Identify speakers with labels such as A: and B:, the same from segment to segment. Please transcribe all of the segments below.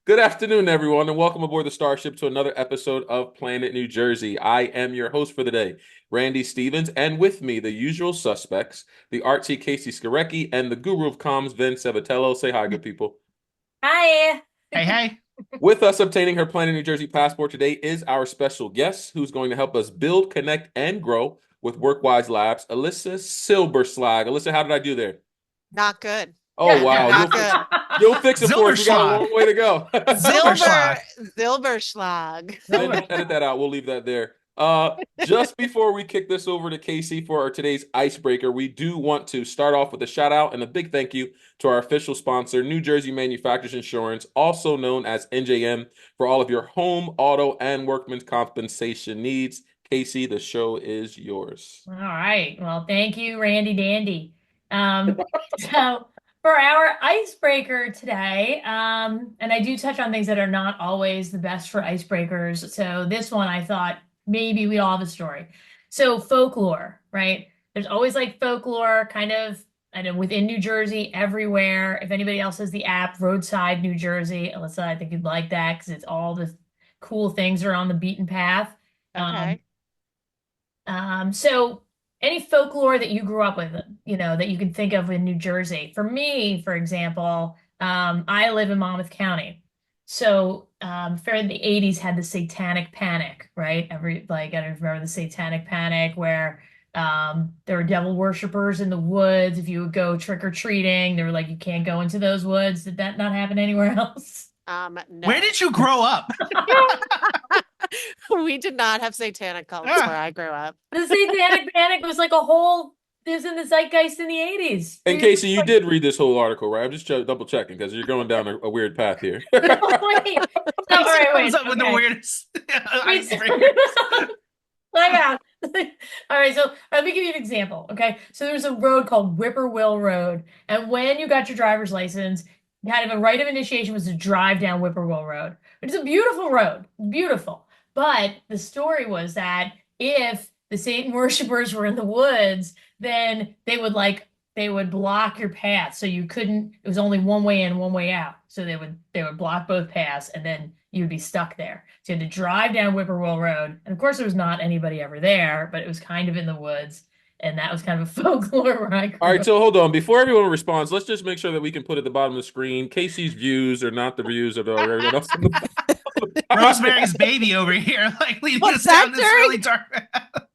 A: Good afternoon, everyone, and welcome aboard the Starship to another episode of Planet New Jersey. I am your host for the day, Randy Stephens, and with me, the usual suspects, the artsy Casey Skarecki and the guru of comms, Vinnie Civitillo. Say hi, good people.
B: Hi.
C: Hey, hey.
A: With us obtaining her Planet New Jersey passport today is our special guest who's going to help us build, connect, and grow with WorkWise Labs, Elissa Zylbershlag. Elissa, how did I do there?
D: Not good.
A: Oh, wow.
D: Not good.
A: You'll fix it for us. We got a
C: Zylbershlag.
A: long way to go.
D: Zilber,
C: Zylbershlag.
D: Zilbershlag.
A: Edit that out. We'll leave that there. Just before we kick this over to Casey for our today's icebreaker, we do want to start off with a shout out and a big thank you to our official sponsor, New Jersey Manufacturers Insurance, also known as NJM, for all of your home, auto, and workman's compensation needs. Casey, the show is yours.
B: All right. Well, thank you, Randy Dandy. Um, so for our icebreaker today, and I do touch on things that are not always the best for icebreakers. So this one I thought maybe we all have a story. So folklore, right? There's always like folklore kind of, I know within New Jersey, everywhere. If anybody else has the app, Roadside New Jersey, Alyssa, I think you'd like that because it's all the cool things are on the beaten path. Um,
D: Okay.
B: so any folklore that you grew up with, that you can think of in New Jersey. For me, for example, I live in Monmouth County. So, fair in the 80s had the Satanic Panic, right? I don't remember the Satanic Panic where there were devil worshippers in the woods. If you would go trick or treating, they were like, you can't go into those woods. Did that not happen anywhere else?
D: No.
C: Where did you grow up?
D: We did not have satanic cults
C: Ah.
D: where I grew up.
B: The Satanic Panic was like it was in the zeitgeist in the 80s.
A: And Casey, you did read this whole article, right? I'm just double checking because you're going down a weird path here.
B: No, wait. So, all right, wait.
C: Comes up with the
B: Okay.
C: weirdest
B: Wait.
C: icebreaker.
B: Hang on. All right, so let me give you an example. Okay, so there's a road called Whippoorwill Road, and when you got your driver's license, kind of a rite of initiation was to drive down Whippoorwill Road. It's a beautiful road, beautiful. But the story was that if the Satan worshipers were in the woods, then they would block your path, so you couldn't. It was only one way in, one way out. So they would block both paths, and then you'd be stuck there. So you had to drive down Whippoorwill Road. And of course, there was not anybody ever there, but it was kind of in the woods. And that was kind of a folklore where I grew
A: All right,
B: up.
A: so hold on. Before everyone responds, let's just make sure that we can put at the bottom of the screen Casey's views are not the views of everyone else.
C: Rosemary's Baby over here, like leading
D: Was
C: us
D: that
C: down this
D: during-
C: really dark.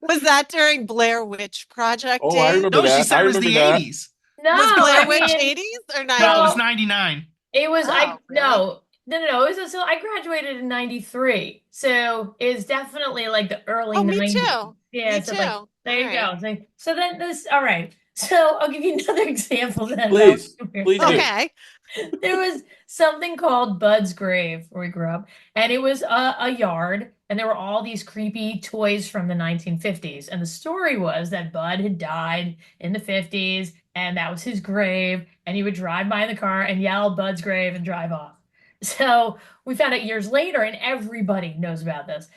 D: Was that during Blair Witch Project
A: Oh, I
D: days?
A: remember
C: No,
A: that.
C: she said
A: I
C: it was
A: remember
C: the
A: that.
C: 80s.
B: No,
D: Was Blair
B: I
D: Witch
B: mean,
D: 80s or 90s?
C: No, it
B: No.
C: was 99.
B: it was
D: Oh, really?
B: no. So I graduated in 93. So it's definitely like the early
D: Oh, me
B: 90s.
D: too.
B: Yeah,
D: Me
B: so
D: too.
B: like there
D: All
B: you
D: right.
B: go. So then this all right. So I'll give you another example then.
A: Please,
B: That was
A: please do.
D: Okay.
B: There was something called Bud's Grave where we grew up, and it was a yard, and there were all these creepy toys from the 1950s. And the story was that Bud had died in the 50s, and that was his grave, and he would drive by in the car and yell Bud's Grave and drive off. So we found out years later, and everybody knows about this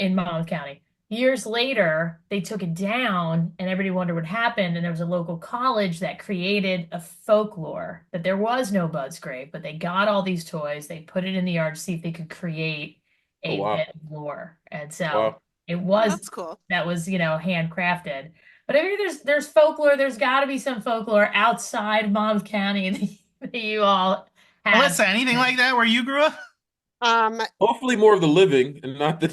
B: in Monmouth County. Years later, they took it down, and everybody wondered what happened. And there was a local college that created a folklore that there was no Bud's Grave, but they got all these toys, they put it in the yard to see if they could create
A: Oh,
B: a
A: wow.
B: bit of lore. And so
A: Wow.
B: it
D: Oh,
B: was
D: that's cool.
B: that was, handcrafted. But I mean, there's folklore. There's got to be some folklore outside Monmouth County that you all have.
C: Alyssa, anything like that where you grew up?
A: Hopefully more of the living and not the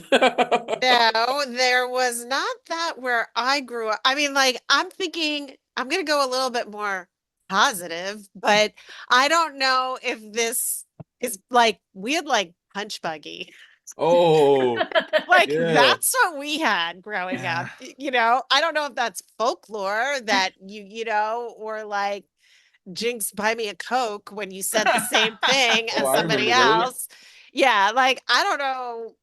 D: No, there was not that where I grew up. I mean, like, I'm thinking I'm going to go a little bit more positive, but I don't know if this is like, we had like punch buggy.
A: Oh,
D: Like,
A: yeah.
D: that's what we had growing
C: Yeah.
D: up. I don't know if that's folklore that or like Jinx, buy me a Coke when you said the same thing
A: Oh,
D: as
A: I
D: somebody
A: remember those.
D: else. Yeah, like, I don't know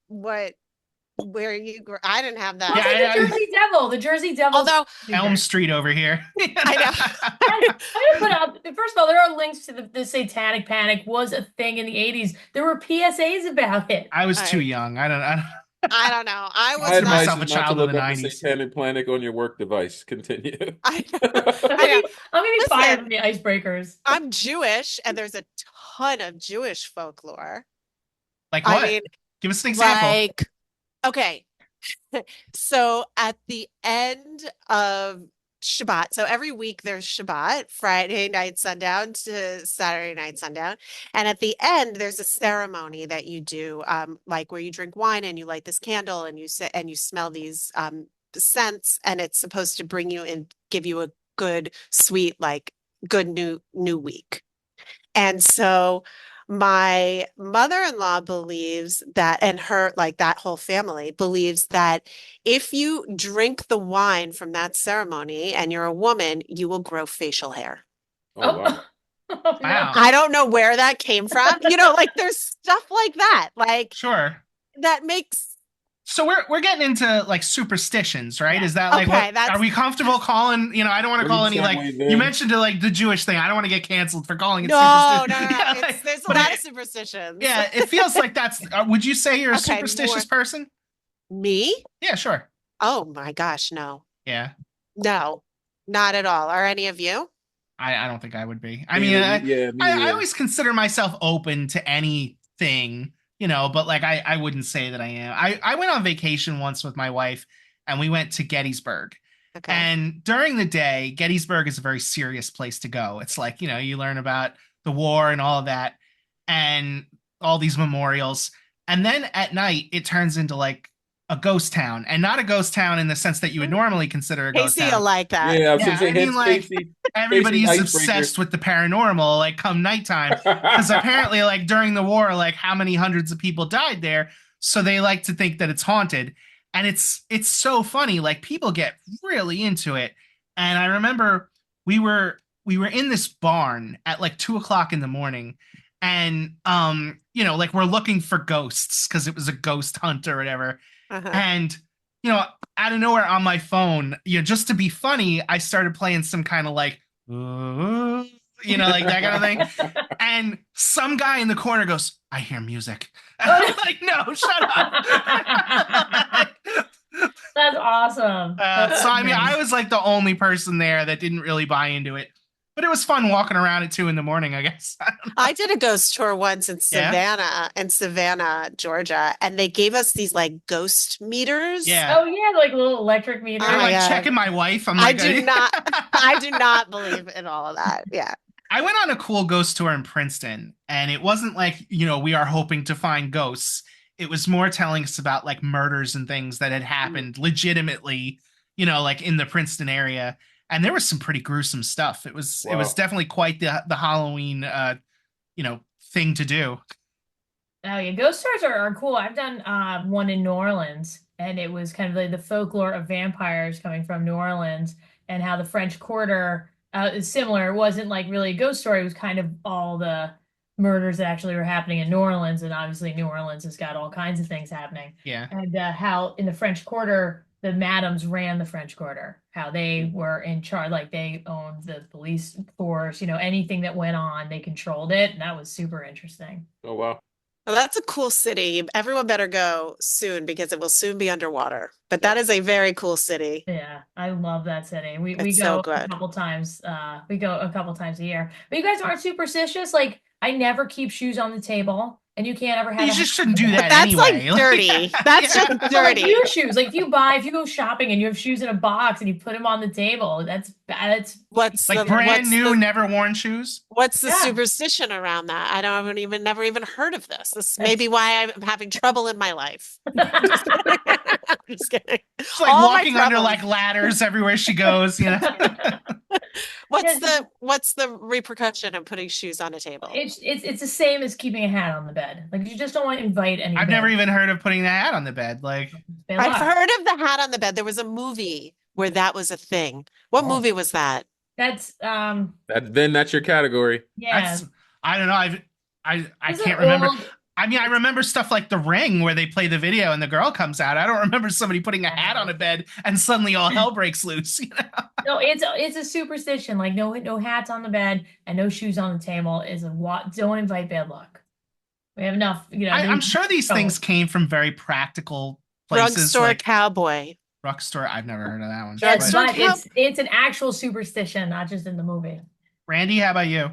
D: where you grew. I didn't have that.
B: Well,
C: Yeah,
B: the Jersey Devil. The Jersey Devil.
D: Although
C: Elm Street over here.
D: I know.
B: I'm gonna put out, first of all, there are links to the Satanic Panic was a thing in the 80s. There were PSAs about it.
C: I was
D: All
C: too
D: right.
C: young.
D: I don't know. I
A: My
D: was
A: advice
D: not.
C: myself a
A: is not to
C: child
A: look
C: of the
A: up the
C: 90s.
A: Satanic Panic on your work device. Continue.
D: I know.
B: I'm
D: I know.
B: gonna be fired
D: Listen.
B: from the icebreakers.
D: I'm Jewish, and there's a ton of Jewish folklore.
C: Like
D: I
C: what?
D: mean,
C: Give us an example.
D: like, okay. So at the end of Shabbat, so every week there's Shabbat, Friday night sundown to Saturday night sundown. And at the end, there's a ceremony that you do, like where you drink wine and you light this candle and you sit and you smell these scents, and it's supposed to bring you and give you a good, sweet, like good new week. And so my mother-in-law believes that, and her, like that whole family believes that if you drink the wine from that ceremony and you're a woman, you will grow facial hair.
A: Oh wow.
B: Oh, no.
C: Wow.
D: I don't know where that came from. Like there's stuff like that, like
C: Sure.
D: that makes
C: So we're getting into like superstitions, right?
B: Yeah.
C: Is that like
D: Okay,
C: what
D: that's
C: are we comfortable calling, I don't want to
A: Great
C: call any like
A: segue
C: you
A: there.
C: mentioned like the Jewish thing. I don't want to get canceled for calling it
D: no,
C: superstition.
D: no, no.
C: Yeah,
D: It's
C: like,
D: there's a
C: but
D: lot of superstitions.
C: yeah, it feels like that's would you say you're a
D: Okay,
C: superstitious
D: more
C: person?
D: me?
C: Yeah, sure.
D: Oh my gosh, no.
C: Yeah.
D: No, not at all. Are any of you?
C: I don't think I would be. I mean,
A: Neither, yeah, me
C: I
A: neither.
C: always consider myself open to anything, but like I wouldn't say that I am. I went on vacation once with my wife and we went to Gettysburg.
D: Okay.
C: And during the day, Gettysburg is a very serious place to go. It's like, you learn about the war and all of that and all these memorials. And then at night, it turns into like a ghost town, and not a ghost town in the sense that you would normally consider a ghost
D: Casey, you
C: town.
D: like that.
A: Yeah, I was
C: Yeah,
A: gonna say
C: I mean,
A: hits
C: like,
A: Casey.
C: Everybody's
A: Casey's
C: obsessed with the paranormal, like come nighttime, because apparently, like during the war, like how many hundreds of people died there, so they like to think that it's haunted, and it's so funny. Like people get really into it, and I remember we were in this barn at like 2 o'clock in the morning, and like we're looking for ghosts because it was a ghost hunt or whatever,
D: Uh-huh.
C: and out of nowhere on my phone, just to be funny, I started playing some kind of like, like that kind of thing. And some guy in the corner goes, "I hear music." And I'm like, "No, shut up."
B: That's awesome. That's
C: So I mean,
B: amazing.
C: I was like the only person there that didn't really buy into it, but it was fun walking around at 2 a.m, I guess.
D: I did a ghost tour once in
C: Yeah?
D: Savannah, Georgia, and they gave us these like ghost meters.
C: Yeah.
B: Oh yeah, like little electric meters.
D: Oh
C: I'm
D: my
C: like
D: God.
C: checking my wife. I'm
D: I
C: like,
D: do not I do not believe in all of that. Yeah.
C: I went on a cool ghost tour in Princeton, and it wasn't like, we are hoping to find ghosts. It was more telling us about like murders and things that had happened legitimately, like in the Princeton area. And there was some pretty gruesome stuff. It was definitely quite the Halloween thing to do.
B: Oh yeah, ghost tours are cool. I've done one in New Orleans, and it was kind of like the folklore of vampires coming from New Orleans, and how the French Quarter is similar. It wasn't like really a ghost story. It was kind of all the murders that actually were happening in New Orleans, and obviously New Orleans has got all kinds of things happening.
C: Yeah.
B: And how in the French Quarter the madams ran the French Quarter, how they were in charge, like they owned the police force, anything that went on, they controlled it, and that was super interesting.
A: Oh wow.
D: Well, that's a cool city. Everyone better go soon because it will soon be underwater. But that is a very cool city.
B: Yeah, I love that city. We
D: It's
B: go
D: so
B: a
D: good.
B: couple times. We go a couple times a year. But you guys aren't superstitious. Like I never keep shoes on the table, and you can't ever have.
C: You
B: a
C: just
B: hat
C: shouldn't
B: on the
C: do
B: bed.
C: that
D: That's like
C: anyway.
D: dirty. That's
C: Yeah.
D: just
B: But, like
D: dirty.
B: your shoes, like if you go shopping and you have shoes in a box and you put them on the table, that's bad. That's
D: What's
C: Like
D: the
C: brand
D: what's
C: new,
D: the
C: never worn shoes.
D: what's the
B: yeah.
D: superstition around that? I don't even never even heard of this. This may
B: That's-
D: be why I'm having trouble in my life. I'm just kidding. I'm just kidding.
C: It's like
D: All my
C: walking under
D: troubles.
C: like ladders everywhere she goes.
D: What's the repercussion of putting shoes on a table?
B: It's the same as keeping a hat on the bed. Like you just don't want to invite any.
C: I've never
B: bad-
C: even heard of putting the hat on the bed. Like,
B: bad
D: I've
B: luck.
D: heard of the hat on the bed. There was a movie where that was a thing. What
C: Oh.
D: movie was that?
B: That's
A: That's your category.
B: yeah.
C: I don't know. I
B: Those
C: can't
B: are
C: remember.
B: old-
C: I mean, I remember stuff like The Ring where they play the video and the girl comes out. I don't remember somebody putting a hat on a bed and suddenly all hell breaks loose.
B: No, it's a superstition. Like no hats on the bed and no shoes on the table is a what. Don't invite bad luck. We have enough.
C: I'm sure these things came from very practical places.
D: Drugstore
C: Like
D: Cowboy.
C: drugstore. I've never heard of that one.
B: Yes,
D: Drugstore
C: But
B: but it's an actual superstition, not just in the movie.
C: Randy, how about you?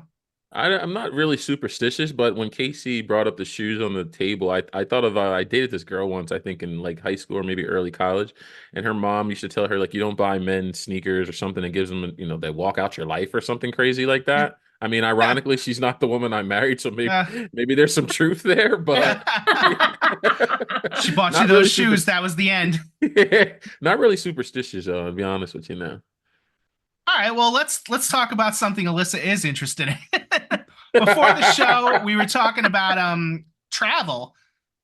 A: I'm not really superstitious, but when Casey brought up the shoes on the table, I thought of I dated this girl once, I think in like high school or maybe early college, and her mom used to tell her like you don't buy men sneakers or something that gives them they walk out your life or something crazy like that. I mean, ironically, she's not the woman I married, so
C: Uh,
A: maybe there's some truth there, but
C: she bought you
A: not
C: those
A: really
C: shoes. That was the end.
A: not really superstitious, though, to be honest with you now.
C: All right, well, let's talk about something Elissa is interested in. Before the show, we were talking about travel.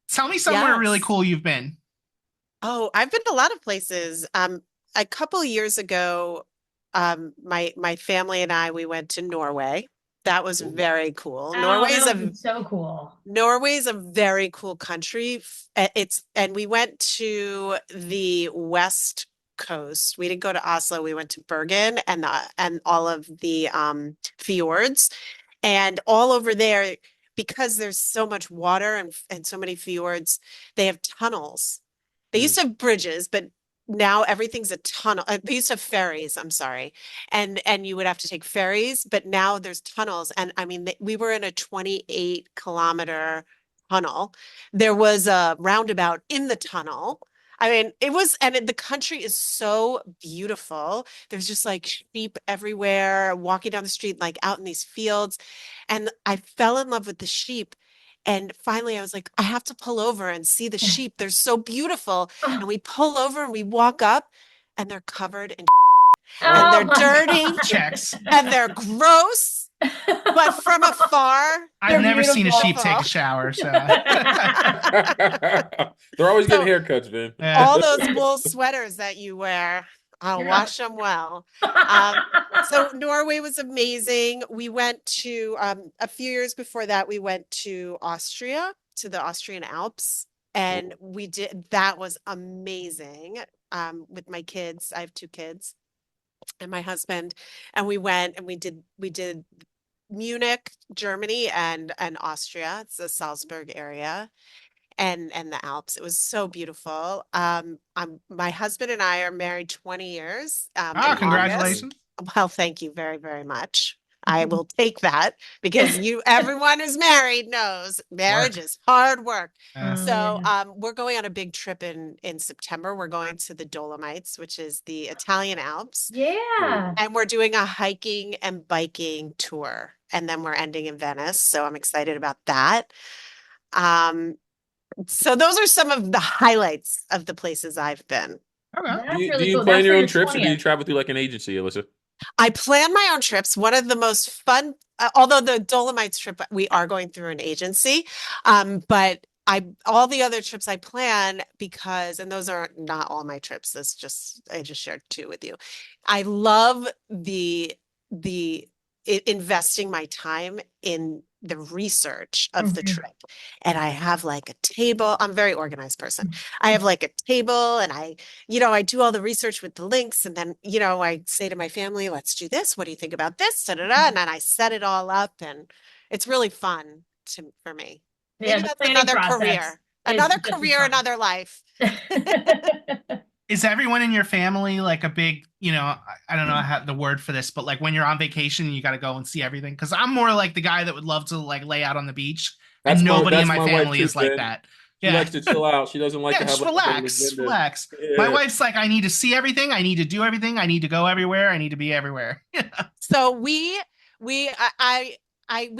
C: Tell me somewhere really
D: Yes.
C: cool you've been.
D: Oh, I've been to a lot of places. A couple years ago, my family and I we went to Norway. That was
A: Ooh.
D: very cool.
B: Oh, that would be so cool.
D: Norway's a very cool country. And we went to the West Coast. We didn't go to Oslo. We went to Bergen and all of the fjords. And all over there, because there's so much water and so many fjords, they have tunnels. They used
A: Mm.
D: to have bridges, but now everything's a tunnel. They used to have ferries, I'm sorry. And you would have to take ferries, but now there's tunnels. And I mean, we were in a 28-kilometer tunnel. There was a roundabout in the tunnel. I mean, the country is so beautiful. There's just like sheep everywhere, walking down the street, like out in these fields. And I fell in love with the sheep. And finally, I was like, I have to pull over and see the sheep. They're so beautiful. And we pull over and we walk up, and they're covered in and
B: Oh
D: they're
B: my
D: dirty
B: God.
C: Checks.
D: and they're gross. But from afar,
C: I've
B: They're
C: never seen a sheep
B: beautiful.
C: take a shower, so
A: They're always getting
D: So
A: haircuts, Vin.
C: yeah.
D: all those wool sweaters that you wear, I'll wash them well. So Norway was amazing. We went to a few years before that, we went to Austria, to the Austrian Alps, and that was amazing. With my kids, I have two kids, and my husband, and we went and we did Munich, Germany, and Austria. It's the Salzburg area and the Alps. It was so beautiful. My husband and I are married 20 years
C: Ah,
D: in August.
C: congratulations.
D: Well, thank you very, very much. I will take that because everyone who's married knows marriage
C: Work.
D: is hard work.
C: Uh,
D: So
B: yeah.
D: we're going on a big trip in September. We're going to the Dolomites, which is the Italian Alps,
B: Yeah.
D: and we're doing a hiking and biking tour. And then we're ending in Venice. So I'm excited about that. Um, so those are some of the highlights of the places I've been.
C: okay.
B: That's
A: Do
B: really
A: you
B: cool.
A: plan
B: That's
A: your
B: for
A: own
B: your
A: trips or do you
B: 20th.
A: travel through like an agency, Alyssa?
D: I plan my own trips. One of the most fun, although the Dolomites trip, we are going through an agency. But all the other trips I plan because, and those are not all my trips. I just shared two with you. I love investing my time in the research of the
B: Mhm.
D: trip. And I have like a table. I'm a very organized person. I have like a table and I do all the research with the links. And then, I say to my family, let's do this. What do you think about this? Da, da, da. And then I set it all up and it's really fun for me.
B: Yeah,
D: Maybe
B: the
D: that's
B: planning process is
D: another
B: just as
D: career,
B: fun.
D: another life.
C: Is everyone in your family like a big, I don't know how the word for this, but like when you're on vacation, you got to go and see everything? Because I'm more like the guy that would love to like lay out on the beach, and nobody in
A: That's
C: my
A: my wife
C: family
A: too,
C: is like
A: Vin.
C: that.
A: She
C: Yeah.
A: likes to chill out. She doesn't like
C: Yeah,
A: to have
C: just
A: like a hidden
C: relax,
A: agenda.
C: relax. My
A: Yeah.
C: wife's like, I need to see everything. I need to do everything. I need to go everywhere. I need to be everywhere.
D: So we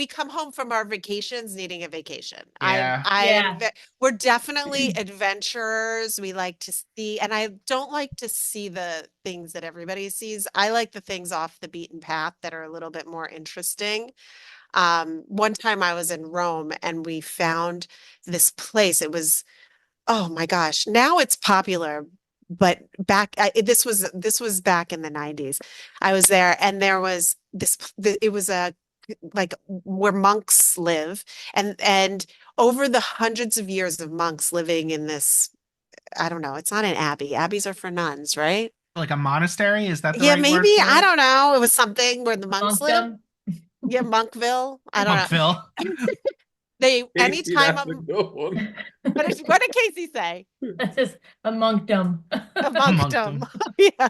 D: come home from our vacations needing a vacation.
C: Yeah.
B: Yeah.
D: We're definitely adventurers. We like to see, and I don't like to see the things that everybody sees. I like the things off the beaten path that are a little bit more interesting. One time I was in Rome and we found this place. Oh my gosh, now it's popular, but this was back in the 90s. I was there and there was it was a like where monks live and over the hundreds of years of monks living in this, I don't know, it's not an abbey. Abbeys are for nuns, right?
C: Like a monastery, is that the
D: Yeah,
C: right word
D: maybe.
C: for
D: I
C: it?
D: don't know. It was something where the monks live.
B: Monkdom.
D: Yeah, Monkville. I don't know.
C: Monkville.
A: Casey,
D: Anytime
A: that's a good one.
D: what did Casey say?
B: That's just a monkdom.
D: A
C: Monkdom.
D: monkdom. Yeah.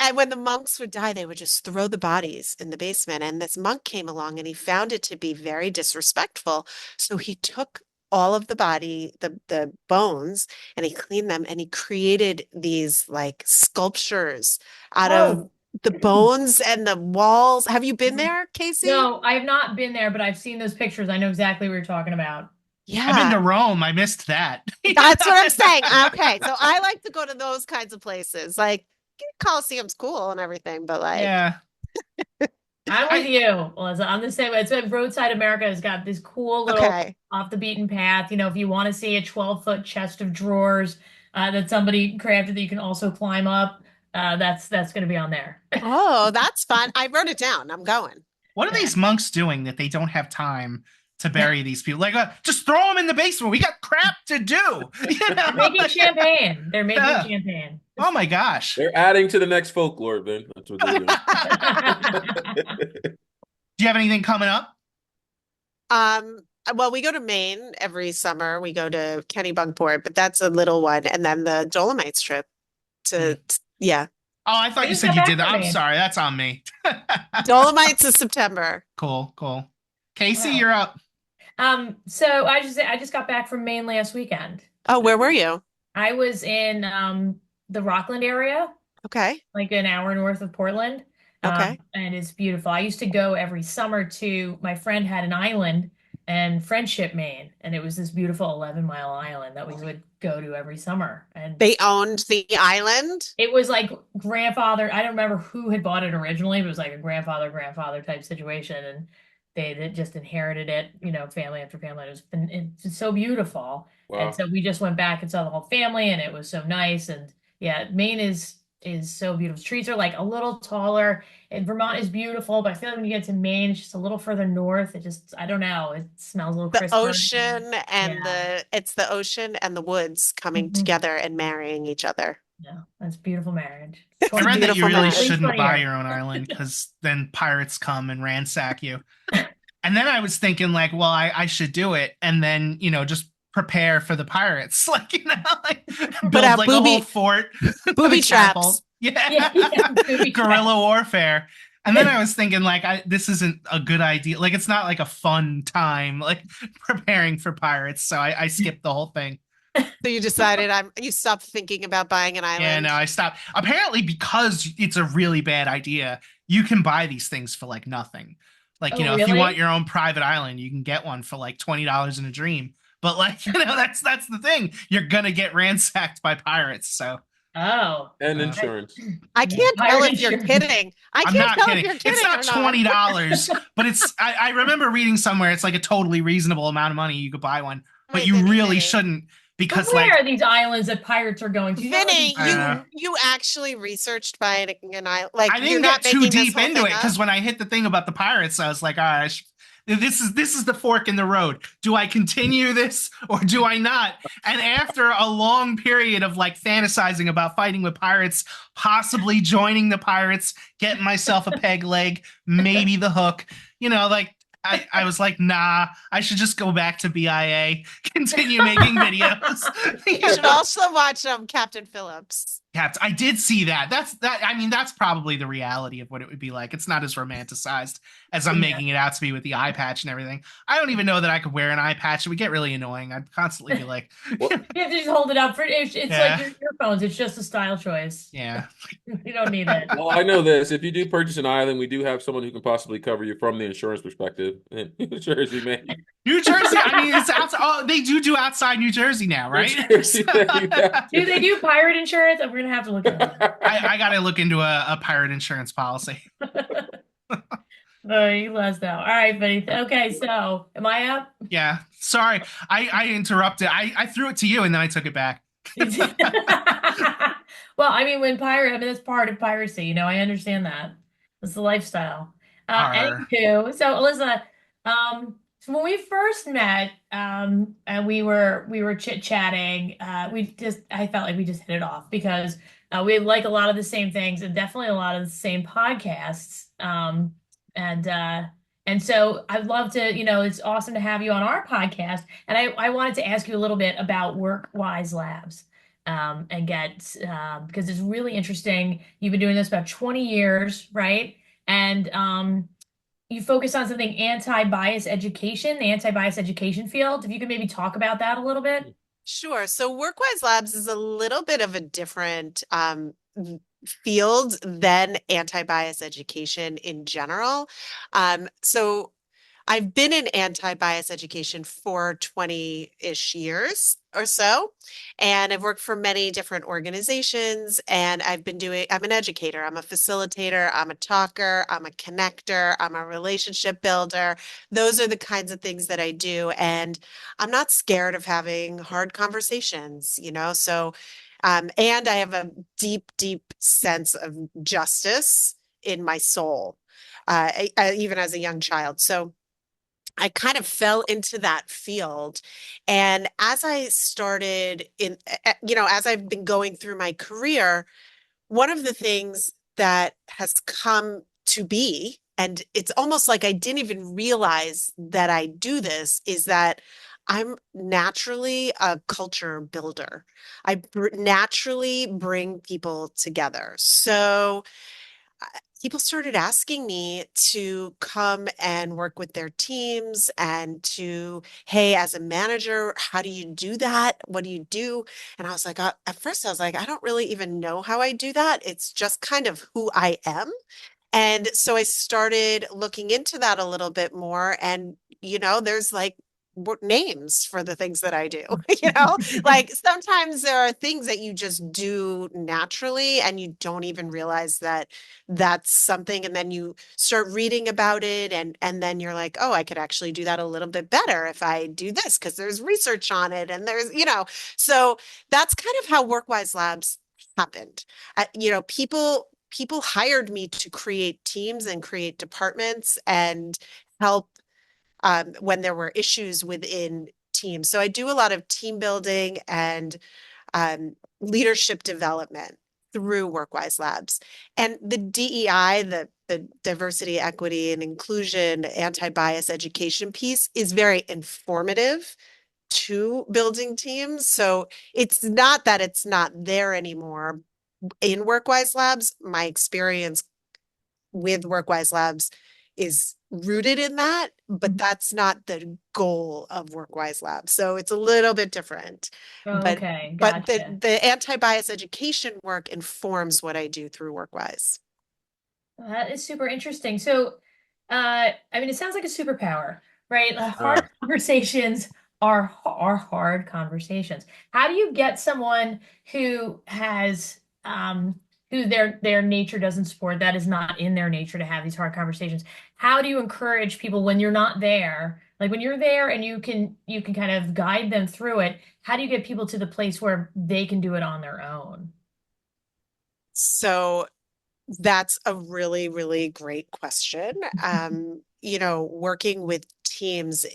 D: And when the monks would die, they would just throw the bodies in the basement. And this monk came along and he found it to be very disrespectful. So he took all of the bones, and he cleaned them and he created these like sculptures out of
B: Oh.
D: the bones and the walls. Have you been there, Casey?
B: No, I have not been there, but I've seen those pictures. I know exactly what you're talking about.
C: I've been to
D: Yeah,
C: Rome. I missed that.
D: that's what I'm saying. Okay, so I like to go to those kinds of places. Like Colosseum's cool and everything, but like,
C: Yeah.
B: I'm with you, Melissa. I'm the same way. It's like Roadside America has got this cool little
D: okay.
B: off the beaten path. If you want to see a 12-foot chest of drawers that somebody crafted that you can also climb up, that's going to be on there.
D: Oh, that's fun. I wrote it down. I'm going.
C: What are
B: Yeah.
C: these monks doing that they don't have time to bury these people? Like, just throw them in the basement. We got crap to do.
B: Making champagne. They're making
C: Yeah.
B: champagne.
C: Oh my gosh.
A: They're adding to the next folklore, Vin. That's what they're doing.
C: Do you have anything coming up?
D: Well, we go to Maine every summer. We go to Kennebunkport, but that's a little one. And then the Dolomites trip yeah.
C: Oh, I thought
B: I
C: you
B: just
C: said
B: got
C: you
B: back
C: did that.
B: from
C: I'm
B: Maine.
C: sorry. That's on me.
D: Dolomites is September.
C: Cool. Casey,
B: Wow.
C: you're up.
B: So I just got back from Maine last weekend.
D: Oh, where were you?
B: I was in the Rockland area,
D: Okay.
B: like an hour north of Portland.
D: Okay.
B: And it's beautiful. I used to go every summer to, my friend had an island in Friendship, Maine, and it was this beautiful 11-mile island that we would go to every summer. And
D: They owned the island.
B: it was like grandfather, I don't remember who had bought it originally, but it was like a grandfather type situation. And they just inherited it, family after family. It's so beautiful.
A: Wow.
B: And so we just went back and saw the whole family, and it was so nice. And yeah, Maine is so beautiful. Trees are like a little taller, and Vermont is beautiful, but I feel like when you get to Maine, it's just a little further north. I don't know, it smells a little
D: The
B: crisper.
D: ocean and
B: Yeah.
D: it's the ocean and the woods coming
B: Mhm.
D: together and marrying each other.
B: Yeah, that's beautiful marriage.
D: It's
C: I
D: a
C: read that you
D: beautiful
C: really
D: marriage.
C: shouldn't
B: 20
C: buy
B: years.
C: your own island because then pirates come and ransack you. And then I was thinking, like, well, I should do it, and then just prepare for the pirates, like build
D: out
C: like a whole fort,
D: booby
C: a catapult.
D: traps.
C: Yeah,
B: Booby
C: guerrilla warfare. And then I was thinking, like, this isn't a good idea. Like, it's not like a fun time, like preparing for pirates. So I skipped the whole thing.
D: So you decided you stopped thinking about buying an island.
C: Yeah, no, I stopped. Apparently, because it's a really bad idea, you can buy these things for like nothing. Like,
B: Oh,
C: if you
B: really?
C: want your own private island, you can get one for like $20 in a dream. But like, that's the thing. You're gonna get ransacked by pirates. So
B: Oh.
A: And
C: Uh,
A: insurance.
D: I can't tell
B: Pirate
D: if you're
B: insurance.
D: kidding. I
C: I'm
D: can't
C: not
D: tell
C: kidding.
D: if you're kidding
C: It's not
D: or not.
C: $20, but it's. I remember reading somewhere it's like a totally reasonable amount of money you could buy one, but
D: Wait,
C: you
D: Vinny,
C: really
D: Vinny.
C: shouldn't
B: But
C: because
B: where
C: like
B: are these islands that pirates are going to? You know,
D: Vinny,
C: I don't know.
D: you actually researched buying an island. Like
C: I
D: you're
C: didn't
D: not
C: get too
D: making this
C: deep
D: whole
C: into
D: thing
C: it
D: up?
C: because when I hit the thing about the pirates, I was like, all right, this is the fork in the road. Do I continue this or do I not? And after a long period of like fantasizing about fighting with pirates, possibly joining the pirates, getting myself a peg leg, maybe the hook, like I was like, nah, I should just go back to BIA, continue making videos.
D: You should also watch Captain Phillips.
C: Caps. I did see that. I mean, that's probably the reality of what it would be like. It's not as romanticized as I'm
B: Yeah.
C: making it out to be with the eye patch and everything. I don't even know that I could wear an eye patch. It would get really annoying. I'd constantly be like,
B: You have to just hold it up for it's
C: Yeah.
B: like your earphones. It's just a style choice.
C: yeah.
B: You don't need it.
A: Well, I know this. If you do purchase an island, we do have someone who can possibly cover you from the insurance perspective in New Jersey, man.
C: New Jersey, I mean, it's outside. Oh, they do outside New Jersey now, right?
A: New Jersey, yeah, you have
B: Do they do pirate insurance? We're gonna have to look at that.
C: I got to look into a pirate insurance policy.
B: Oh, you lost out. All right, buddy. Okay, so am I up?
C: Yeah. Sorry. I interrupted. I threw it to you and then I took it back.
B: Well, I mean, that's part of piracy. I understand that. It's the lifestyle.
C: Arr.
B: Anywho, so Elissa, so when we first met, and we were chit-chatting, I felt like we just hit it off because we like a lot of the same things and definitely a lot of the same podcasts. And so I'd love to, it's awesome to have you on our podcast. And I wanted to ask you a little bit about Workwise Labs. and get because it's really interesting. You've been doing this about 20 years, right? And you focus on something anti-bias education, the anti-bias education field. If you could maybe talk about that a little bit.
D: Sure. So Workwise Labs is a little bit of a different field than anti-bias education in general. So I've been in anti-bias education for 20-ish years or so, and I've worked for many different organizations, and I'm an educator, I'm a facilitator, I'm a talker, I'm a connector, I'm a relationship builder. Those are the kinds of things that I do, and I'm not scared of having hard conversations, so and I have a deep, deep sense of justice in my soul, even as a young child. So I kind of fell into that field. And as I started as I've been going through my career, one of the things that has come to be, and it's almost like I didn't even realize that I do this, is that I'm naturally a culture builder. Naturally bring people together. So people started asking me to come and work with their teams and hey, as a manager, how do you do that? What do you do? And I was like, at first I was like, I don't really even know how I do that. It's just kind of who I am. And so I started looking into that a little bit more. And, there's like names for the things that I do, like sometimes there are things that you just do naturally and you don't even realize that that's something. And then you start reading about it and then you're like, oh, I could actually do that a little bit better if I do this because there's research on it. And so that's kind of how Workwise Labs happened. People hired me to create teams and create departments and help when there were issues within teams. So I do a lot of team building and leadership development through Workwise Labs. And the DEI, the diversity, equity, and inclusion, anti-bias education piece is very informative to building teams. So it's not that it's not there anymore in Workwise Labs. My experience with Workwise Labs is rooted in that, but that's not the goal of Workwise Labs. So it's a little bit different. But
B: Okay,
D: but
B: gotcha.
D: the anti-bias education work informs what I do through Workwise.
B: That is super interesting. So, I mean, it sounds like a superpower, right? Hard
A: Ah.
B: conversations are hard conversations. How do you get someone who has who their nature doesn't support, that is not in their nature to have these hard conversations? How do you encourage people when you're not there? Like when you're there and you can kind of guide them through it, how do you get people to the place where they can do it on their own?
D: So that's a really, really great question. Working with teams,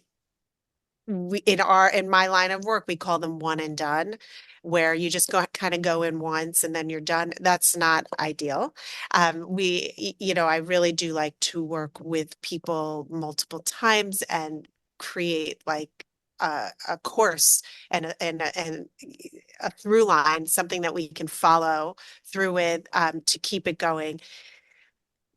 D: in my line of work, we call them one and done, where you just kind of go in once and then you're done. That's not ideal. I really do like to work with people multiple times and create like a course and a through line, something that we can follow through with to keep it going,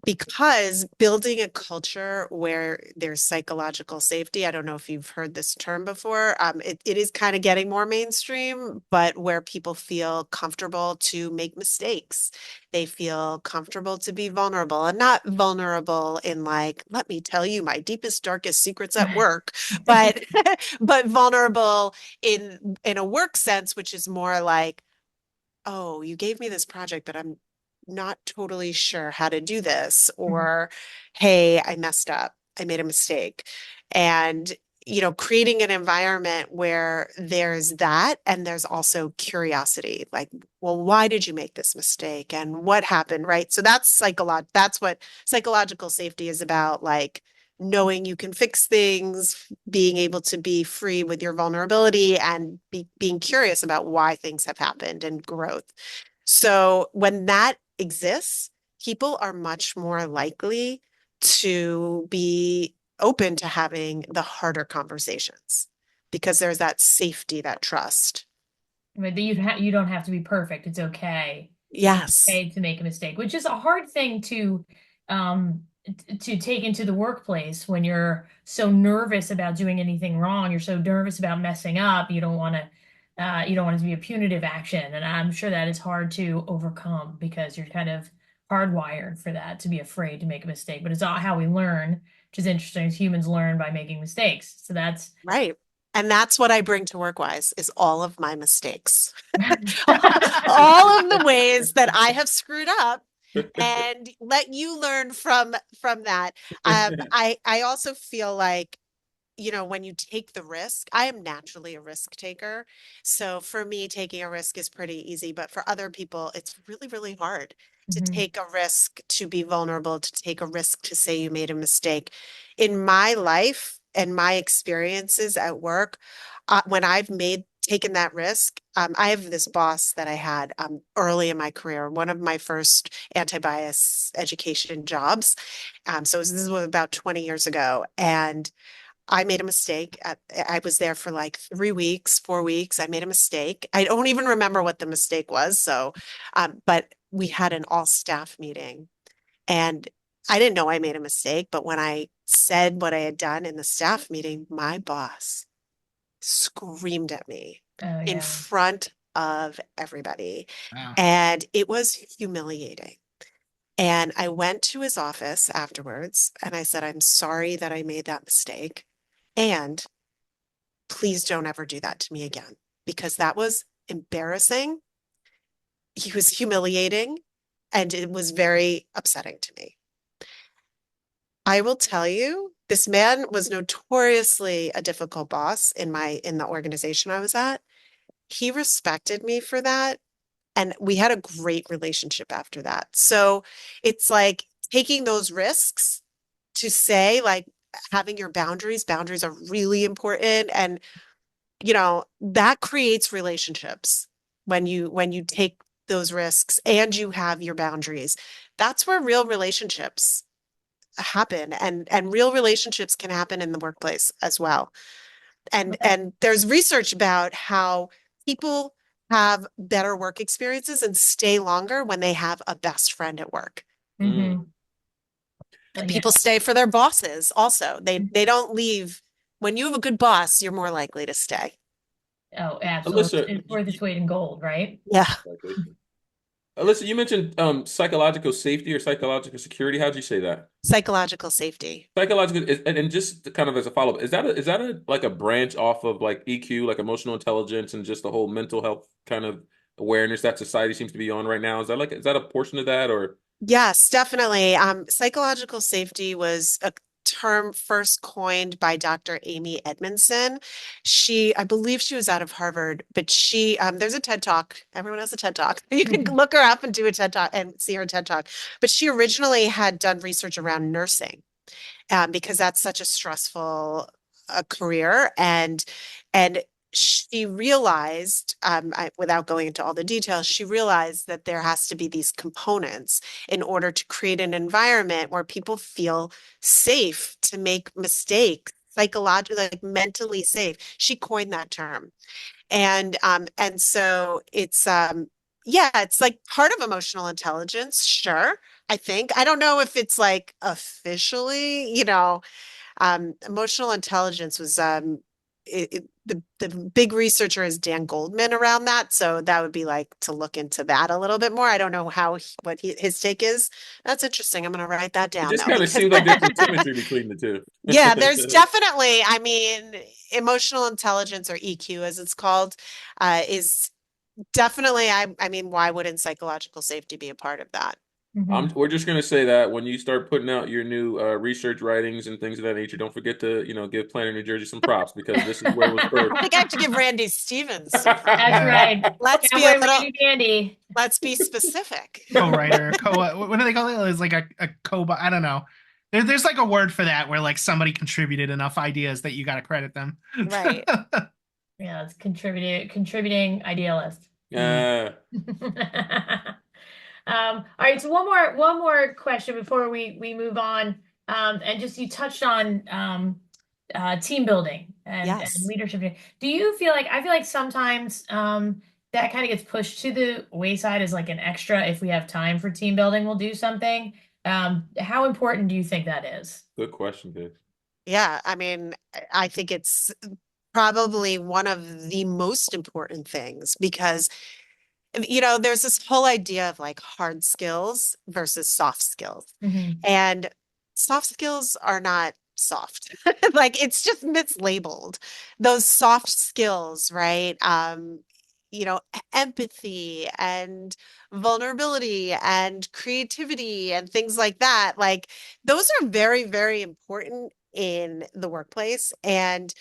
D: because building a culture where there's psychological safety, I don't know if you've heard this term before, it is kind of getting more mainstream, but where people feel comfortable to make mistakes. They feel comfortable to be vulnerable, and not vulnerable in like, let me tell you my deepest, darkest secrets at work, but but vulnerable in a work sense, which is more like, oh, you gave me this project, but I'm not totally sure how to do this. Or, hey, I messed up. I made a mistake. And, creating an environment where there's that and there's also curiosity, like, well, why did you make this mistake and what happened? Right. So that's what psychological safety is about, like knowing you can fix things, being able to be free with your vulnerability and being curious about why things have happened and growth. So when that exists, people are much more likely to be open to having the harder conversations because there's that safety, that trust.
B: But you don't have to be perfect. It's okay.
D: Yes.
B: Okay to make a mistake, which is a hard thing um to take into the workplace when you're so nervous about doing anything wrong. You're so nervous about messing up. You don't want it to be a punitive action. And I'm sure that is hard to overcome because you're kind of hardwired for that to be afraid to make a mistake. But it's all how we learn, which is interesting. Humans learn by making mistakes. So that's
D: Right. And that's what I bring to WorkWise is all of my mistakes. All of the ways that I have screwed up and let you learn from that. I also feel like, you know, when you take the risk, I am naturally a risk taker. So for me, taking a risk is pretty easy, but for other people, it's really, really hard to
B: Mhm.
D: take a risk, to be vulnerable, to take a risk, to say you made a mistake. In my life and my experiences at work, when I've taken that risk, I have this boss that I had early in my career, one of my first anti-bias education jobs. This was about 20 years ago, and I made a mistake. I was there for like 3 weeks, 4 weeks. I made a mistake. I don't even remember what the mistake was. But we had an all staff meeting and I didn't know I made a mistake. But when I said what I had done in the staff meeting, my boss screamed at me
B: Oh
D: in
B: yeah.
D: front of everybody.
C: Wow.
D: And it was humiliating. And I went to his office afterwards and I said, I'm sorry that I made that mistake. And please don't ever do that to me again because that was embarrassing. He was humiliating and it was very upsetting to me. I will tell you, this man was notoriously a difficult boss in the organization I was at. He respected me for that. And we had a great relationship after that. So it's like taking those risks to say, like, having your boundaries are really important. And, you know, that creates relationships when you take those risks and you have your boundaries. That's where real relationships happen. And real relationships can happen in the workplace as well.
B: Okay.
D: And there's research about how people have better work experiences and stay longer when they have a best friend at work.
A: Mm.
B: Mm-hmm.
D: And
B: Yeah.
D: people stay for their bosses also. They don't leave. When you have a good boss, you're more likely to stay.
B: Oh, absolutely.
A: Alyssa,
B: It's worth its weight in gold, right?
D: Yeah,
A: exactly. Alyssa, you mentioned psychological safety or psychological security. How'd you say that?
D: psychological safety.
A: Psychological and just kind of as a follow-up, is that a like a branch off of like EQ, like emotional intelligence and just the whole mental health kind of awareness that society seems to be on right now? Is that a portion of that or
D: Yes, definitely. Psychological safety was a term first coined by Dr. Amy Edmondson. I believe she was out of Harvard, but there's a TED Talk. Everyone has a TED Talk. You can look her up and do a TED Talk and see her TED Talk. But she originally had done research around nursing, because that's such a stressful career. And she realized, without going into all the details, she realized that there has to be these components in order to create an environment where people feel safe to make mistakes, psychologically, like mentally safe. She coined that term. And so yeah, it's like part of emotional intelligence, sure. I think. I don't know if it's like officially, emotional intelligence was the big researcher is Dan Goldman around that, so that would be like to look into that a little bit more. I don't know what his take is. That's interesting. I'm going to write that
A: it
D: down
A: just
D: though
A: kind of
D: because
A: seems like there's some symmetry between the two.
D: yeah, there's definitely, I mean, emotional intelligence or EQ as it's called, is definitely, I mean, why wouldn't psychological safety be a part of that?
B: Hmm.
A: We're just gonna say that when you start putting out your new research writings and things of that nature, don't forget to, give Planner New Jersey some props because this is where it was
D: I think I have to give Randy Stevens some props.
B: That's
C: Yeah.
B: right.
D: Let's be a
B: Cowboy
D: little,
B: Randy Dandy.
D: let's be specific.
C: Co-writer, what do they call it? It's like a co. I don't know. There's like a word for that where like somebody contributed enough ideas that you got to credit them.
D: Right.
B: Yeah, it's contributing idealist.
C: Mm.
B: All right, so one more question before we move on. And just you touched on team building and
D: Yes.
B: leadership. Do you feel like I feel like sometimes that kind of gets pushed to the wayside as like an extra. If we have time for team building, we'll do something. How important do you think that is?
A: Good question, kid.
D: Yeah, I mean, I think it's probably one of the most important things because, there's this whole idea of like hard skills versus soft skills.
B: Hmm.
D: And soft skills are not soft. Like it's just mislabeled. Those soft skills, right? Empathy and vulnerability and creativity and things like that. Like those are very, very important in the workplace and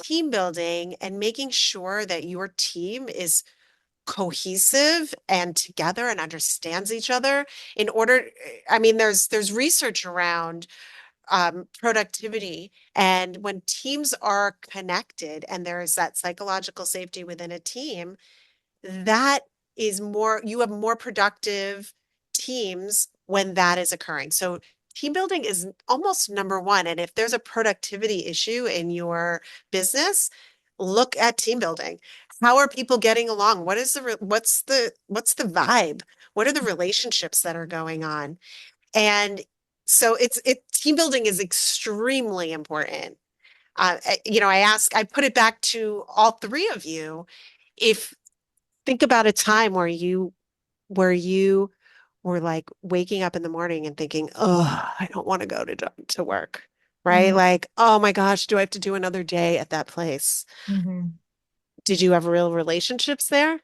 D: team building and making sure that your team is cohesive and together and understands each other in order. I mean, there's research around productivity, and when teams are connected and there is that psychological safety within a team, that is more, you have more productive teams when that is occurring. So team building is almost number one. And if there's a productivity issue in your business, look at team building. How are people getting along? What's the vibe? What are the relationships that are going on? And so team building is extremely important. I put it back to all three of you. If think about a time where you were like waking up in the morning and thinking, "Oh, I don't want to go to work." Right?
B: Hmm.
D: Like, "Oh my gosh, do I have to do another day at that place?"
B: Hmm.
D: Did you have real relationships there?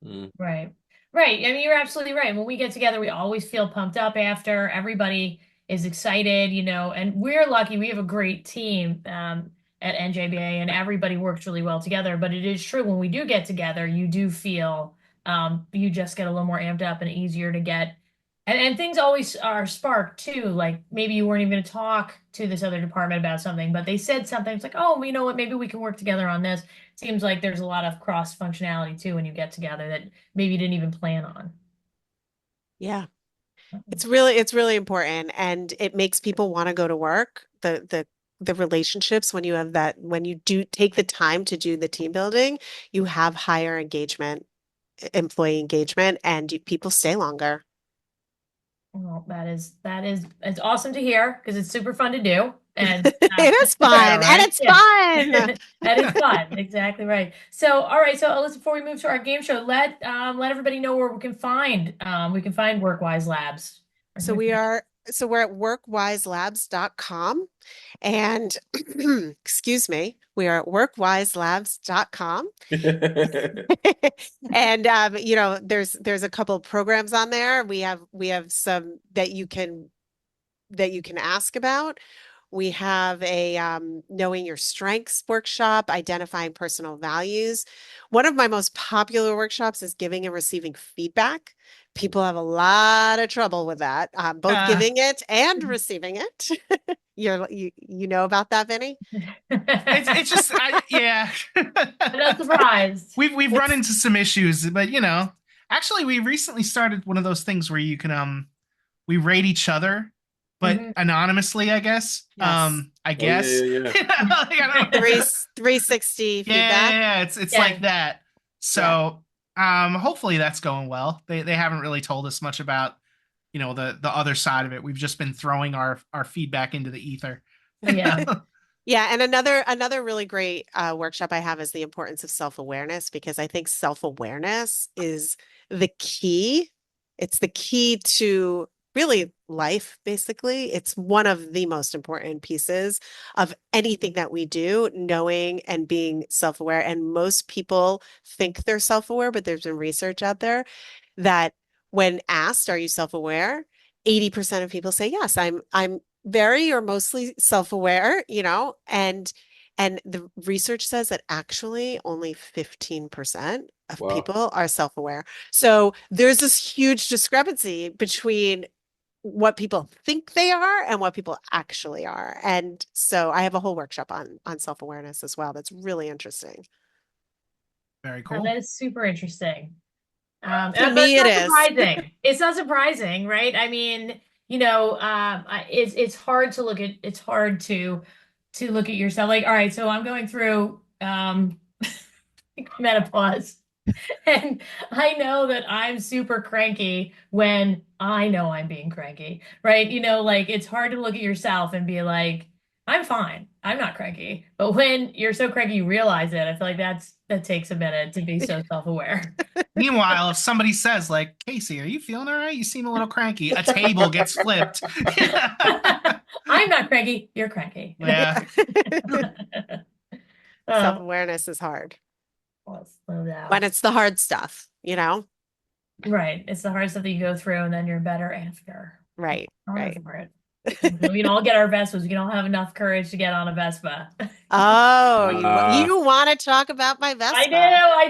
A: Mm.
B: Right. Right. I mean, you're absolutely right. When we get together, we always feel pumped up after. Everybody is excited, and we're lucky. We have a great team at NJBIA, and everybody works really well together. But it is true when we do get together, you do feel you just get a little more amped up and easier to get. And things always are sparked too. Like maybe you weren't even going to talk to this other department about something, but they said something. It's like, oh, you know what? Maybe we can work together on this. Seems like there's a lot of cross functionality too when you get together that maybe you didn't even plan on.
D: Yeah. It's really important and it makes people want to go to work. The relationships when you have that, when you do take the time to do the team building, you have higher engagement, employee engagement, and people stay longer.
B: Well, that is it's awesome to hear because it's super fun to do and
D: It is
C: Yeah,
D: fun and
C: right.
D: it's
B: yeah,
D: fun.
B: that is fun. Exactly right. So, all right. So, Alyssa, before we move to our game show, let everybody know where we can find WorkWise Labs.
D: So we're at workwiselabs.com and excuse me, we are at workwiselabs.com. And there's a couple of programs on there. We have some that you can ask about. We have a knowing your strengths workshop, identifying personal values. One of my most popular workshops is giving and receiving feedback. People have a lot of trouble with that, both
C: Uh,
D: giving it and receiving it. You know about that, Vinny?
C: it's just yeah.
B: I'm not surprised.
C: We've run
D: It's
C: into some issues, but actually we recently started one of those things where you can we rate each other, but
B: Mhm.
C: anonymously, I guess.
D: yes,
C: I
A: Oh yeah,
C: guess.
A: yeah, yeah.
C: Like, I don't
D: three 360
C: Yeah, yeah,
D: feedback.
C: yeah. It's
B: Yeah.
C: like that.
D: Yeah.
C: So hopefully that's going well. They haven't really told us much about, the other side of it. We've just been throwing our feedback into the ether.
B: Yeah.
D: Yeah, and another really great workshop I have is the importance of self-awareness because I think self-awareness is the key. It's the key to really life, basically. It's one of the most important pieces of anything that we do, knowing and being self-aware. And most people think they're self-aware, but there's been research out there that when asked, "Are you self-aware?" 80% of people say, "Yes, I'm very or mostly self-aware," and the research says that actually only 15% of
A: Wow.
D: people are self-aware. So there's this huge discrepancy between what people think they are and what people actually are. And so I have a whole workshop on self-awareness as well. That's really interesting.
C: Very
B: That
C: cool.
B: is super interesting.
D: To
B: But it's
D: me, it
B: not
D: is.
B: surprising. It's not surprising, right? I mean, it's hard to look at yourself like, all right, so I'm going through menopause. And I know that I'm super cranky when I know I'm being cranky, right? Like it's hard to look at yourself and be like, I'm fine. I'm not cranky. But when you're so cranky you realize it, I feel like that takes a minute to be so self-aware.
C: Meanwhile, if somebody says, like, Casey, are you feeling all right? You seem a little cranky. A table gets flipped.
B: I'm not cranky, you're cranky.
C: Yeah.
B: Oh,
D: Self-awareness is hard
B: well, no doubt.
D: when it's the hard stuff, you know?
B: Right. It's the hard stuff that you go through and then you're better after.
D: Right,
B: I'll
D: right.
B: live for it. We can all get our Vespas. We can all have enough courage to get on a Vespa.
D: Oh,
A: Ah.
D: you want to talk about my Vespa?
B: I do.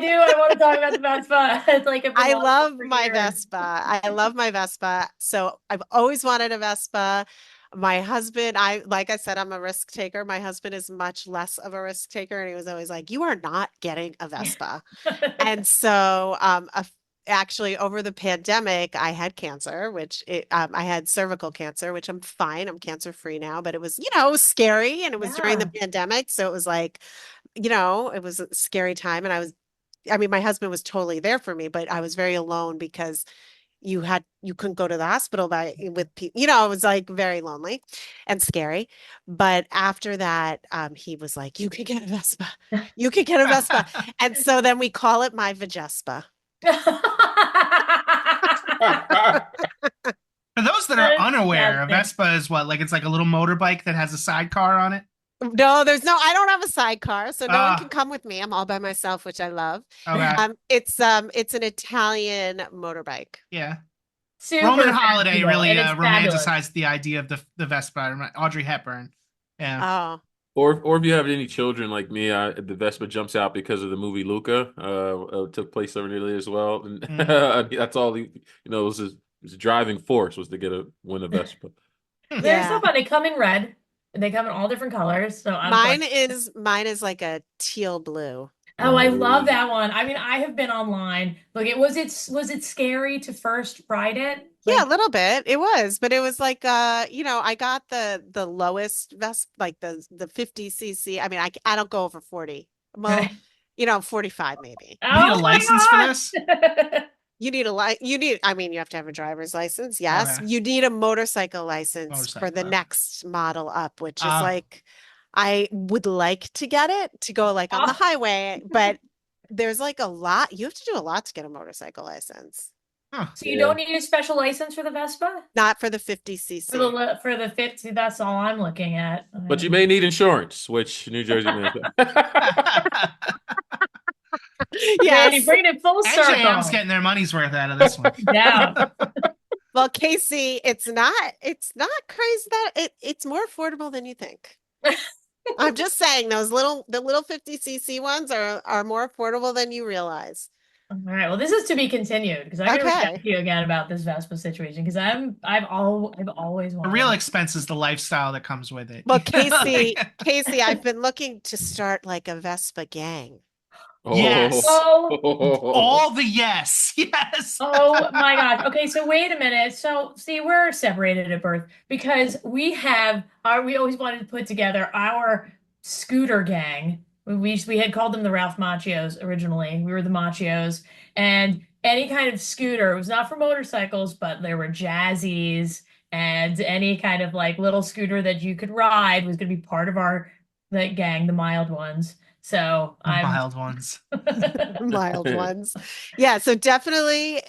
B: I want to talk about the Vespa. It's like I've been
D: I
B: wanting
D: love
B: for
D: my
B: years.
D: Vespa. I love my Vespa. So I've always wanted a Vespa. My husband, like I said, I'm a risk taker. My husband is much less of a risk taker, and he was always like, "You are not getting a Vespa." And so, actually, over the pandemic, I had cancer, I had cervical cancer, which I'm fine. I'm cancer free now, but it was, scary, and it was during the
B: Yeah.
D: pandemic, so it was like, it was a scary time, and I mean, my husband was totally there for me, but I was very alone because you couldn't go to the hospital with people, it was like very lonely and scary. But after that, he was like, you could get a Vespa. You could get a Vespa. And so then we call it my Vajespa.
C: For those that
B: That
C: are
B: is
C: unaware, a
B: fantastic.
C: Vespa is what? Like it's like a little motorbike that has a sidecar on it?
D: No, I don't have a sidecar, so no one can
C: Ah,
D: come with me. I'm all by myself, which I love.
C: okay.
D: It's an Italian motorbike.
C: Yeah.
B: Super
C: Roman Holiday
B: fashionable,
C: really
B: and it's fabulous.
C: romanticized the idea of the Vespa. Audrey Hepburn. Yeah.
D: Oh,
A: Or if you have any children like me, the Vespa jumps out because of the movie Luca. Took place over in Italy as well, and that's all was his driving force was to win a Vespa.
B: They're so
D: yeah.
B: fun. They come in red. They come in all different colors. So I'm
D: Mine is like a teal blue.
B: Oh, I love that one. I mean, I have been online. Look, was it scary to first ride it?
D: Yeah, a
B: Like,
D: little bit. It was, but it was like I got the lowest vest, like the 50 cc. I mean, I don't go over 40. Well, 45 maybe.
C: You need a
B: Oh my
C: license for this?
B: God.
D: I mean, you have to have a driver's license.
C: Okay.
D: Yes. You need a motorcycle license for the
C: Motorcycle.
D: next model up, which is
C: Ah.
D: like, I would like to get it to go like on the highway, but there's like a lot. You have to do a lot to get a motorcycle license.
C: Huh.
B: So you don't need a special license for the Vespa?
D: Not for the
B: For
D: 50 cc.
B: for the 50, that's all I'm looking at.
A: But you may need insurance, which New Jersey man.
B: Randy,
D: Yes.
B: bringing it full
C: NJM's
B: circle.
C: getting their money's worth out of this one.
B: Yeah.
D: Well, Casey, it's not crazy that it's more affordable than you think. I'm just saying the little 50 cc ones are more affordable than you realize.
B: All right. Well, this is to be continued because I'm gonna reach out
D: Okay.
B: to you again about this Vespa situation because I've always
C: The
B: wanted.
C: real expense is the lifestyle that comes with it.
D: Well, Casey, I've been looking to start like a Vespa gang.
C: Yes.
B: Oh,
C: All the yes. Yes.
B: oh my God. Okay, so wait a minute. So see, we're separated at birth because we always wanted to put together our scooter gang. We had called them the Ralph Macchios originally. We were the Macchios, and any kind of scooter, it was not for motorcycles, but there were jazzies and any kind of like little scooter that you could ride was going to be part of our gang, the mild ones. So I'm
C: Mild ones.
D: Mild ones. Yeah, so definitely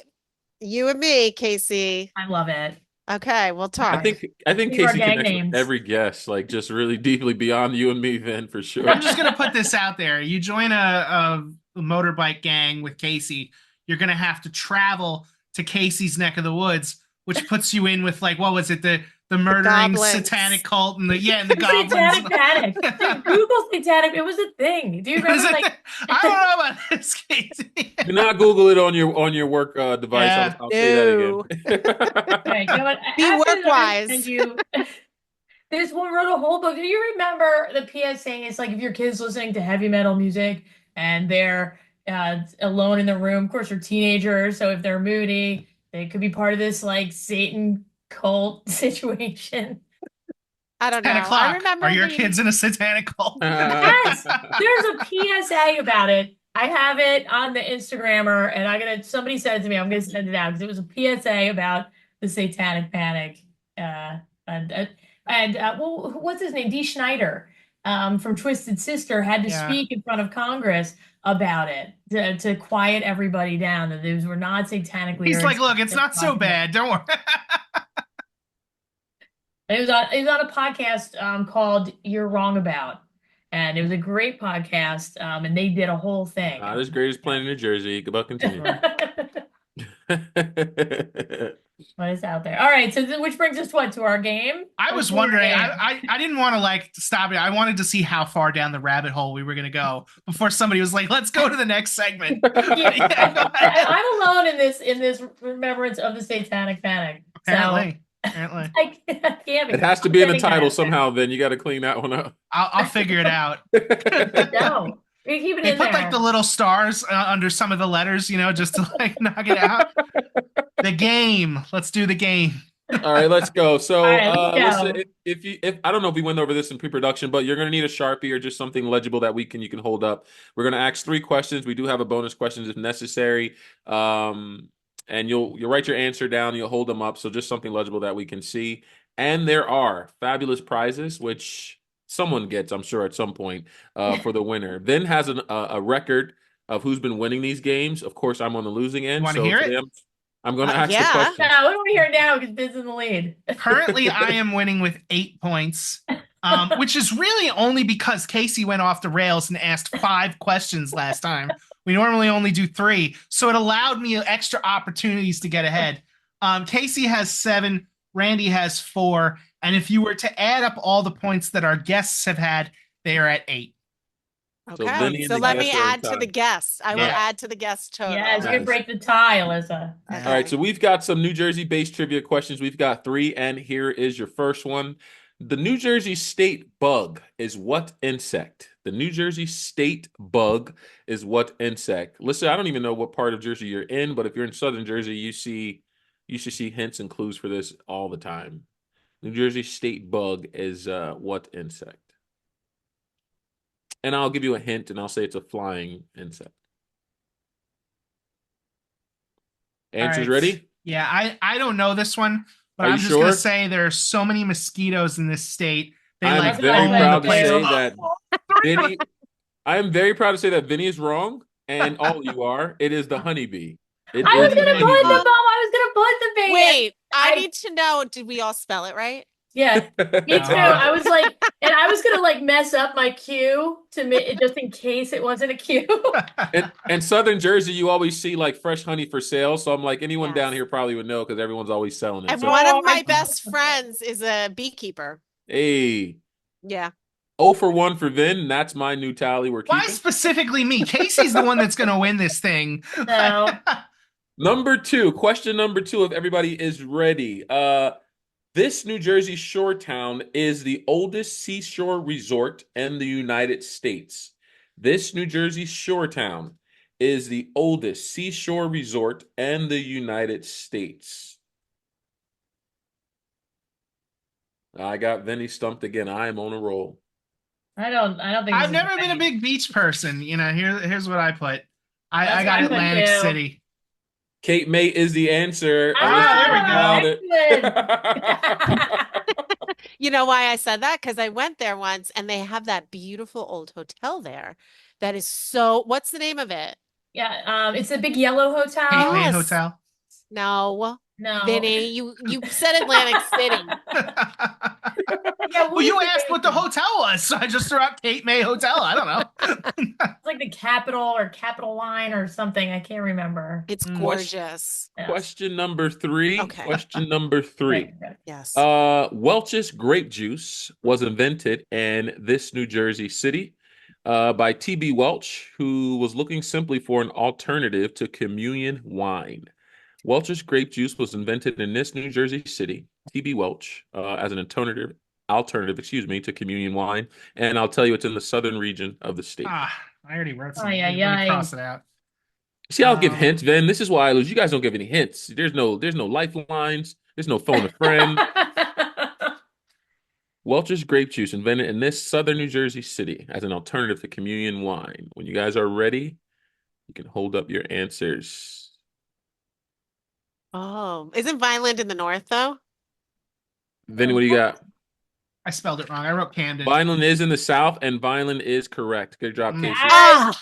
D: you and me, Casey.
B: I love it.
D: Okay, we'll talk.
A: I think
B: Leave our
A: Casey
B: gang
A: connects with
B: names.
A: every guest, like just really deeply beyond you and me, then for sure.
C: I'm just gonna put this out there. You join a motorbike gang with Casey, you're gonna have to travel to Casey's neck of the woods, which puts you in with like what was it, the murdering
D: goblins.
C: satanic cult and the goblins.
B: Satanic Panic. Dude, Google Satanic. It was a thing. Do you remember? Like,
C: I don't know about this, Casey.
A: Do not Google it on your work device.
C: Yeah.
A: I'll say that again.
B: okay, you know what?
D: Be
B: After this,
D: work-wise.
B: and you, this one wrote a whole book. Do you remember the PSA? It's like if your kid's listening to heavy metal music and they're alone in the room. Of course, they're teenagers, so if they're moody, they could be part of this like Satan cult situation.
D: I don't know.
C: 10
D: I
C: o'clock.
D: remember
C: Are your
D: the-
C: kids in a satanic cult?
B: Yes, there's a PSA about it. I have it on the Instagrammer, and somebody said it to me, I'm gonna send it out because it was a PSA about the Satanic Panic. Uh, and uh, well, what's his name? Dee Schneider, from Twisted Sister, had to
C: Yeah.
B: speak in front of Congress about it to quiet everybody down. That those were not satanic
C: He's like,
B: lyrics.
C: look, it's not so bad. Don't worry.
B: It was on a podcast called "You're Wrong About," and it was a great podcast. And they did a whole thing.
A: Not as great as playing in New Jersey. Good luck continue.
B: What is out there? All right, so which brings us to our game?
C: I was wondering, I didn't want to like stop it. I wanted to see how far down the rabbit hole we were going to go before somebody was like, let's go to the next segment. Yeah, go ahead.
B: I'm alone in this remembrance of the Satanic Panic.
C: Apparently.
B: I can't be.
A: It has to be in the title somehow. Then you got to clean that one up.
C: I'll figure it out.
B: No, we keep it
C: They
B: in
C: put
B: there.
C: like the little stars under some of the letters, just to like knock it out. The game. Let's do the game.
A: All right, let's go. So,
B: All right, let's go.
A: listen, if I don't know if we went over this in pre-production, but you're gonna need a Sharpie or just something legible that you can hold up. We're gonna ask 3 questions. We do have a bonus questions if necessary. And you'll write your answer down. You'll hold them up, so just something legible that we can see. And there are fabulous prizes, which someone gets, I'm sure, at some point for the winner. Vin has a record of who's been winning these games. Of course, I'm on the losing end.
C: Want to
A: So
C: hear
A: today
C: it?
A: I'm going to ask the
D: yeah.
A: question.
B: No, we don't want to hear it now because Biz in the lead.
C: Currently, I am winning with 8 points, which is really only because Casey went off the rails and asked 5 questions last time. We normally only do 3, so it allowed me extra opportunities to get ahead. Casey has 7, Randy has 4, and if you were to add up all the points that our guests have had, they are at 8.
D: Okay, so let me add to the guest. I will add to the guest total.
B: Yeah, it's gonna break the tie, Elissa.
A: All right, so we've got some New Jersey-based trivia questions. We've got 3, and here is your first one. The New Jersey state bug is what insect? The New Jersey state bug is what insect? Listen, I don't even know what part of Jersey you're in, but if you're in southern Jersey, you should see hints and clues for this all the time. New Jersey state bug is what insect? And I'll give you a hint, and I'll say it's a flying insect. Answers ready?
C: Yeah, I don't know this one, but
A: Are
C: I'm
A: you
C: just
A: sure?
C: gonna say there are so many mosquitoes in this state. They
A: I'm
C: like
A: very
C: own
A: proud
C: the
A: to say
C: place.
A: that Vinny. I am very proud to say that Vinny is wrong, and all you are. It is the honeybee. It
B: I was
A: is the
B: gonna put the
A: honeybee.
B: bomb. I was gonna put the bee.
D: Wait, I need to know, did we all spell it right?
B: Yeah, me too. I was like, and I was gonna like mess up my cue just in case it wasn't a cue.
A: And Southern Jersey, you always see like fresh honey for sale. So I'm like, anyone
D: Yes.
A: down here probably would know because everyone's always selling it.
D: And
A: So,
D: one of my best friends is a beekeeper.
A: hey,
D: Yeah.
A: 0 for 1 for Vin. And that's my new tally. We're
C: Why
A: keeping.
C: specifically me? Casey's the one that's gonna win this thing.
B: No.
A: Number 2, question number 2, if everybody is ready. This New Jersey shore town is the oldest seashore resort in the United States. This New Jersey shore town is the oldest seashore resort in the United States. I got Vinny stumped again. I am on a roll.
B: I don't think
C: I've never been a big beach person. Here's what I put. I got
B: what I put
C: Atlantic
B: too.
C: City.
A: Cape May is the answer.
C: Ah,
A: There we go.
D: You know why I said that? Because I went there once and they have that beautiful old hotel there that is what's the name of it?
B: Yeah, it's a big yellow hotel.
C: Cape May
D: Yes.
C: Hotel.
D: No,
B: No,
D: Vinny, you said Atlantic City.
B: Yeah,
C: Well, you asked what the hotel was, so I just threw out Cape May Hotel. I don't know.
B: It's like the Capital or Capital Line or something. I can't remember.
D: It's gorgeous.
B: Yeah.
A: Question number 3.
D: Okay.
A: Question number 3.
D: Yes.
A: Welch's grape juice was invented in this New Jersey city by T.B. Welch, who was looking simply for an alternative to communion wine. Welch's grape juice was invented in this New Jersey city, T.B. Welch, as an alternative, to communion wine. And I'll tell you, it's in the southern region of the state.
C: I already wrote something.
B: yeah,
C: Let me cross it out.
A: See, I'll give hints, Vin. This is why I lose. You guys don't give any hints. There's no lifelines. There's no phone a friend. Welch's grape juice invented in this southern New Jersey city as an alternative to communion wine. When you guys are ready, You can hold up your answers.
D: Oh, isn't Vineland in the north though?
A: Vinny, what do you got?
C: I spelled it wrong. I wrote Camden.
A: Vineland is in the south, and Vineland is correct. Good job, Casey.
D: Ah,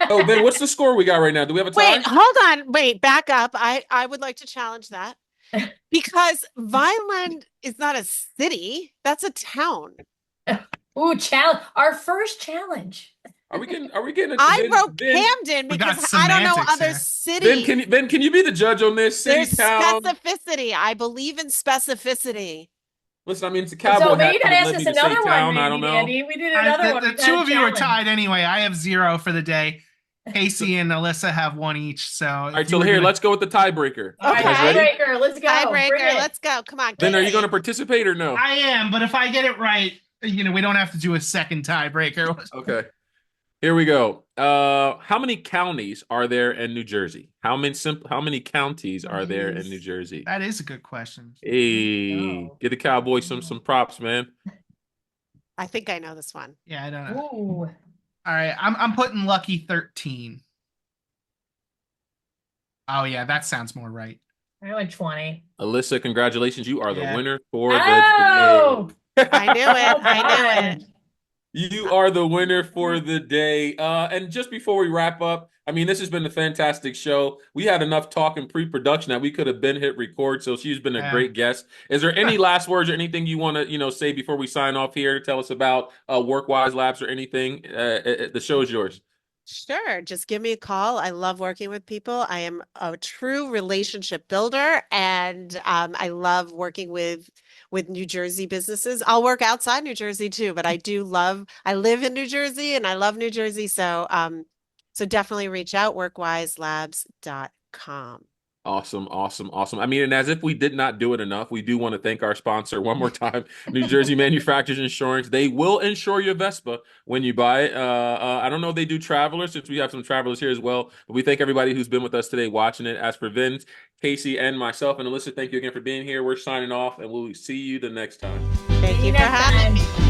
A: Oh, Ben, what's the score we got right now? Do we have a tie?
D: wait, hold on. Wait, back up. I would like to challenge that because Vineland is not a city. That's a town.
B: Ooh, challenge. Our first challenge.
A: Are we getting
D: I
A: Ben,
D: wrote
A: Ben,
D: Camden
C: We got
D: because I don't know
C: semantics
D: other
C: here.
D: cities.
A: Ben, can you be the judge on this? City,
D: There's
A: town.
D: specificity. I believe in specificity.
A: Listen, I mean, it's a
B: So
A: cowboy
B: maybe
A: hat.
B: you gotta
A: that
B: ask
A: led
B: us
A: me to say
B: another one,
A: town. I don't
B: maybe,
A: know.
B: Andy. We did another one.
C: The
B: We
C: two
B: got
C: of
B: a
C: you are
B: challenge.
C: tied anyway. I have 0 for the day. Casey and Elissa have 1 each. So
A: All right, so here, let's go with the tiebreaker.
B: All right,
A: You guys ready?
B: tiebreaker. Let's go. Bring
D: Tiebreaker.
B: it.
D: Let's go. Come on.
A: Ben, are you
D: Casey.
A: going to participate or no?
C: I am, but if I get it right, we don't have to do a second tiebreaker.
A: Okay. Here we go. How many counties are there in New Jersey? How many counties are there in New Jersey?
C: That is a good question.
A: Hey,
B: No.
A: give the Cowboys some props, man.
D: I think I know this one.
C: Yeah, I don't know.
B: Ooh.
C: All right, I'm putting lucky 13. Oh yeah, that sounds more right.
B: I went 20.
A: Elissa, congratulations. You are the
C: Yeah.
A: winner for the
B: Oh!
A: day.
D: I knew it.
B: Well
D: I knew
B: done.
D: it.
A: You are the winner for the day. And just before we wrap up, I mean, this has been a fantastic show. We had enough talk in pre-production that we could have been hit record. So she's been a
C: Yeah.
A: great guest. Is there any last words or anything you want to, say before we sign off here? Tell us about WorkWise Labs or anything. The show is yours.
D: Sure. Just give me a call. I love working with people. I am a true relationship builder, and I love working with New Jersey businesses. I'll work outside New Jersey too, but I live in New Jersey and I love New Jersey. So so definitely reach out, workwiselabs.com.
A: Awesome. I mean, and as if we did not do it enough, we do want to thank our sponsor one more time, New Jersey Manufacturers Insurance. They will insure your Vespa when you buy it. I don't know if they do travelers, since we have some travelers here as well. But we thank everybody who's been with us today watching it. As for Vince, Casey, and myself, and Elissa, thank you again for being here. We're signing off, and we'll see you the next time.
D: Thank
B: See
D: you
B: you
D: for
B: next
D: having
B: time.
D: me.